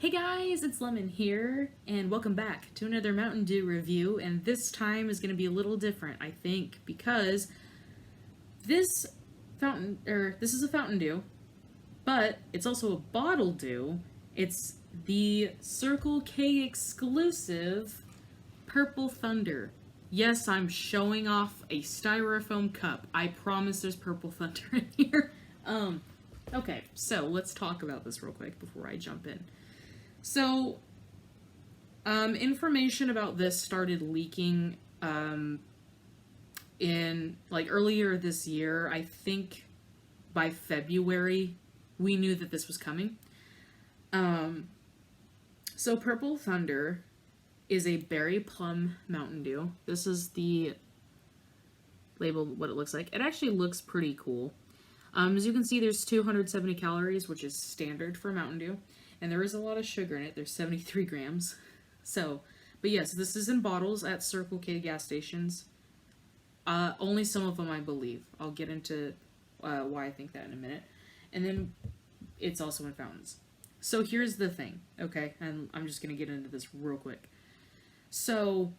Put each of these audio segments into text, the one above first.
Hey guys, it's Lemon here, and welcome back to another Mountain Dew review, and this time is going to be a little different, I think, because this is a Fountain Dew, but it's also a Bottle Dew. It's the Circle K exclusive Purple Thunder. Yes, I'm showing off a styrofoam cup. I promise there's Purple Thunder in here. Okay, so let's talk about this real quick before I jump in. So, information about this started leaking in, earlier this year. I think by February, we knew that this was coming. So Purple Thunder is a Berry Plum Mountain Dew. This is the label, what it looks like. It actually looks pretty cool. As you can see, there's 270 calories, which is standard for Mountain Dew. And there is a lot of sugar in it. There's 73 grams. So, but yes, this is in bottles at Circle K gas stations. Only some of them, I believe. I'll get into why I think that in a minute. And then it's also in fountains. So here's the thing, okay? And I'm just going to get into this real quick. So,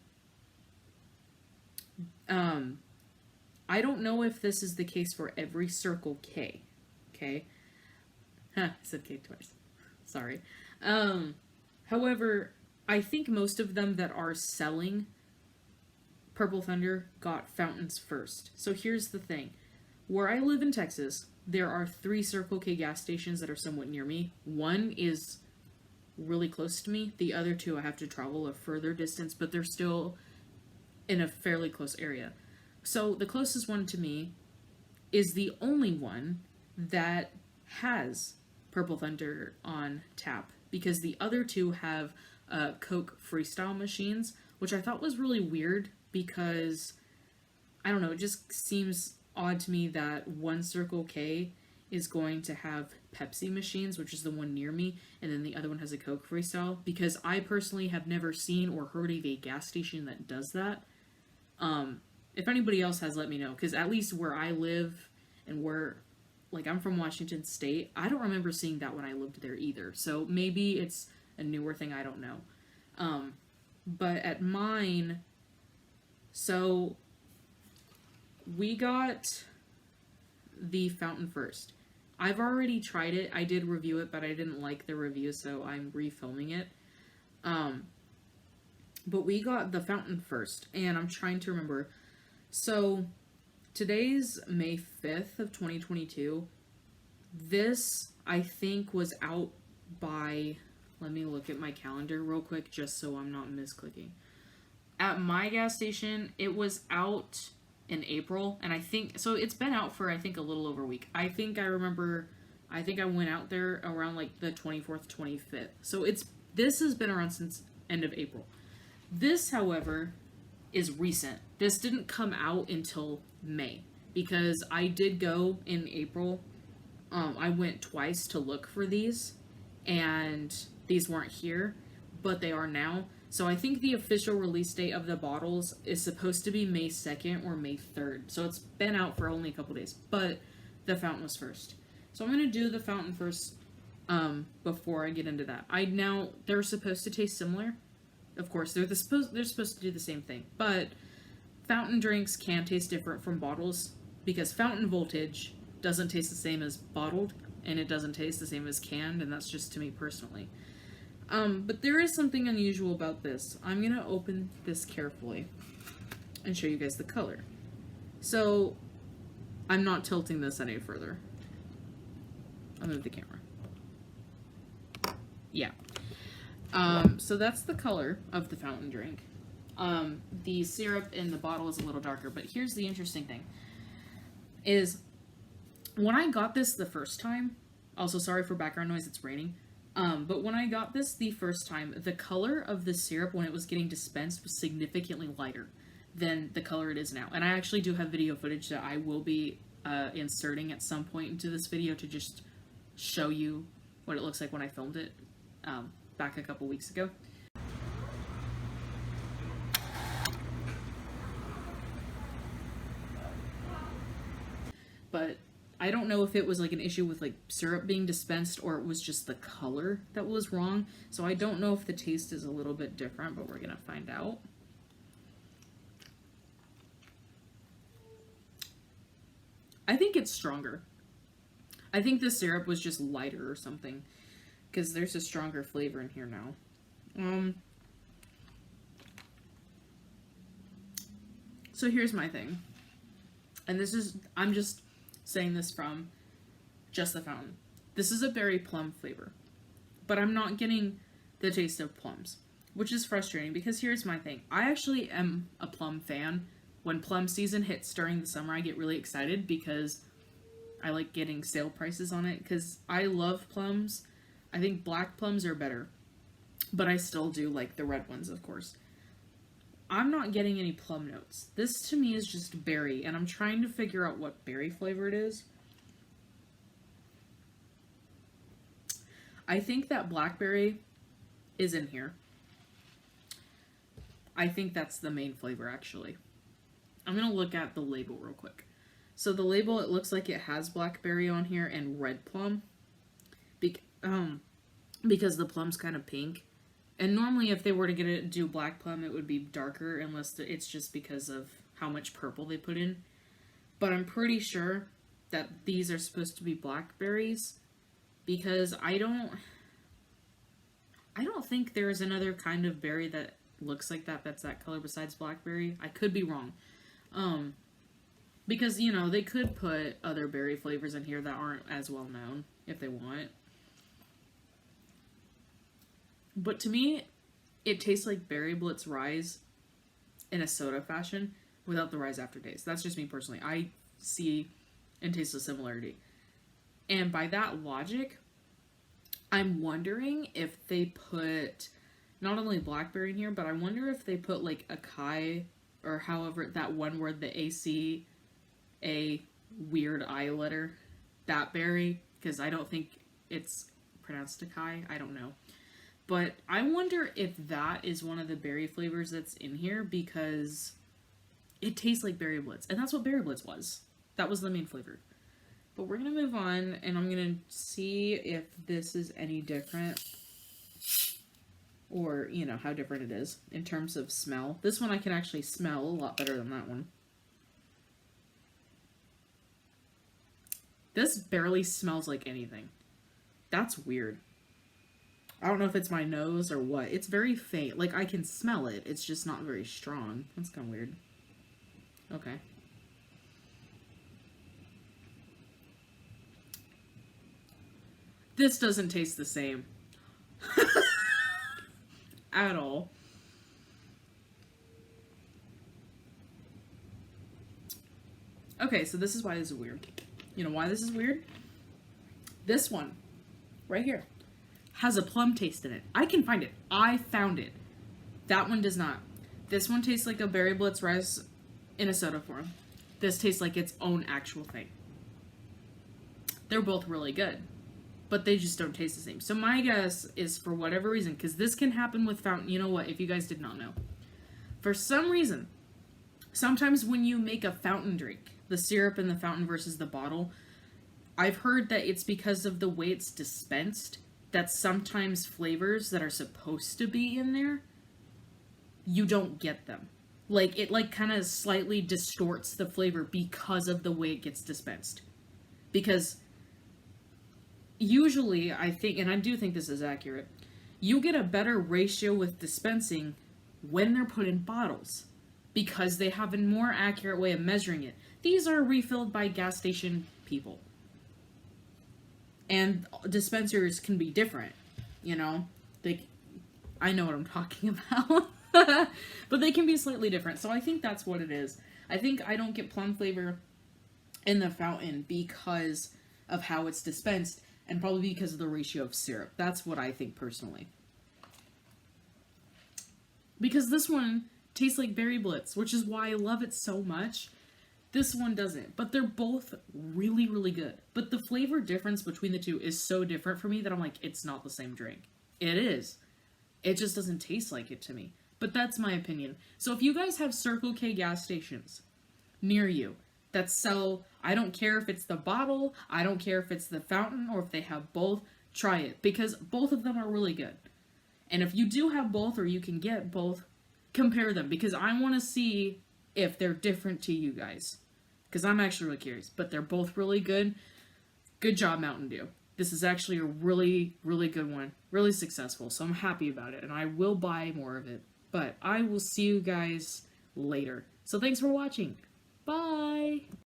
I don't know if this is the case for every Circle K, okay? I said K twice. Sorry. However, I think most of them that are selling Purple Thunder got fountains first. So here's the thing. Where I live in Texas, there are 3 Circle K gas stations that are somewhat near me. One is really close to me. The other 2 I have to travel a further distance, but they're still in a fairly close area. So the closest one to me is the only one that has Purple Thunder on tap, because the other 2 have Coke Freestyle machines, which I thought was really weird because, I don't know, it just seems odd to me that one Circle K is going to have Pepsi machines, which is the one near me, and then the other one has a Coke Freestyle, because I personally have never seen or heard of a gas station that does that. If anybody else has, let me know, because at least where I live and where, I'm from Washington State, I don't remember seeing that when I lived there either. So maybe it's a newer thing, I don't know. But at mine, so we got the fountain first. I've already tried it. I did review it, but I didn't like the review, so I'm refilming it. But we got the fountain first, and I'm trying to remember. So today's May 5th of 2022. This, I think, was out by, let me look at my calendar real quick just so I'm not misclicking. At my gas station, it was out in April, and I think, so it's been out for, I think, a little over a week. I think I went out there around, the 24th, 25th. So this has been around since end of April. This, however, is recent. This didn't come out until May, because I did go in April. I went twice to look for these, and these weren't here, but they are now. So I think the official release date of the bottles is supposed to be May 2nd or May 3rd. So it's been out for only a couple days, but the fountain was first. So I'm going to do the fountain first before I get into that. They're supposed to taste similar. Of course, they're supposed to do the same thing, but fountain drinks can taste different from bottles, because fountain voltage doesn't taste the same as bottled, and it doesn't taste the same as canned, and that's just to me personally. But there is something unusual about this. I'm going to open this carefully and show you guys the color. So, I'm not tilting this any further. I'll move the camera. Yeah. So that's the color of the fountain drink. The syrup in the bottle is a little darker, but here's the interesting thing. Is when I got this the first time, also sorry for background noise, it's raining, but when I got this the first time, the color of the syrup when it was getting dispensed was significantly lighter than the color it is now. And I actually do have video footage that I will be inserting at some point into this video to just show you what it looks like when I filmed it back a couple weeks ago. But I don't know if it was like an issue with like syrup being dispensed or it was just the color that was wrong. So I don't know if the taste is a little bit different, but we're going to find out. I think it's stronger. I think the syrup was just lighter or something, because there's a stronger flavor in here now. So here's my thing. And this is, I'm just saying this from just the fountain. This is a berry plum flavor, but I'm not getting the taste of plums, which is frustrating because here's my thing. I actually am a plum fan. When plum season hits during the summer, I get really excited because I like getting sale prices on it because I love plums. I think black plums are better, but I still do like the red ones, of course. I'm not getting any plum notes. This to me is just berry, and I'm trying to figure out what berry flavor it is. I think that blackberry is in here. I think that's the main flavor, actually. I'm going to look at the label real quick. So the label, it looks like it has blackberry on here and red plum. Because the plum's kind of pink. And normally if they were to do black plum, it would be darker unless it's just because of how much purple they put in. But I'm pretty sure that these are supposed to be blackberries because I don't think there's another kind of berry that looks like that's that color besides blackberry. I could be wrong. Because, you know, they could put other berry flavors in here that aren't as well known if they want. But to me, it tastes like Berry Blitz Rise in a soda fashion without the rise aftertaste. That's just me personally. I see and taste the similarity. And by that logic, I'm wondering if they put not only blackberry in here, but I wonder if they put like acai or however that one word, the AC, a weird I letter, that berry, because I don't think it's pronounced acai. I don't know. But I wonder if that is one of the berry flavors that's in here because it tastes like Berry Blitz. And that's what Berry Blitz was. That was the main flavor. But we're going to move on and I'm going to see if this is any different or, you know, how different it is in terms of smell. This one I can actually smell a lot better than that one. This barely smells like anything. That's weird. I don't know if it's my nose or what. It's very faint. Like, I can smell it. It's just not very strong. That's kind of weird. Okay. This doesn't taste the same. At all. Okay, so this is why this is weird. You know why this is weird? This one, right here, has a plum taste in it. I can find it. I found it. That one does not. This one tastes like a Berry Blitz Rise in a soda form. This tastes like its own actual thing. They're both really good, but they just don't taste the same. So my guess is for whatever reason, because this can happen with fountain. You know what? If you guys did not know, for some reason, sometimes when you make a fountain drink, the syrup in the fountain versus the bottle, I've heard that it's because of the way it's dispensed that sometimes flavors that are supposed to be in there, you don't get them. Like, it like kind of slightly distorts the flavor because of the way it gets dispensed. Because usually, I think, and I do think this is accurate, you get a better ratio with dispensing when they're put in bottles. Because they have a more accurate way of measuring it. These are refilled by gas station people. And dispensers can be different, you know? I know what I'm talking about. But they can be slightly different. So I think that's what it is. I think I don't get plum flavor in the fountain because of how it's dispensed. And probably because of the ratio of syrup. That's what I think personally. Because this one tastes like Berry Blitz, which is why I love it so much. This one doesn't, but they're both really, really good. But the flavor difference between the two is so different for me that I'm like, it's not the same drink. It is. It just doesn't taste like it to me. But that's my opinion. So if you guys have Circle K gas stations near you that sell. I don't care if it's the bottle, I don't care if it's the fountain, or if they have both. Try it, because both of them are really good. And if you do have both, or you can get both, compare them, because I want to see if they're different to you guys. Because I'm actually really curious. But they're both really good. Good job, Mountain Dew. This is actually a really, really good one. Really successful. So I'm happy about it. And I will buy more of it. But I will see you guys later. So thanks for watching. Bye!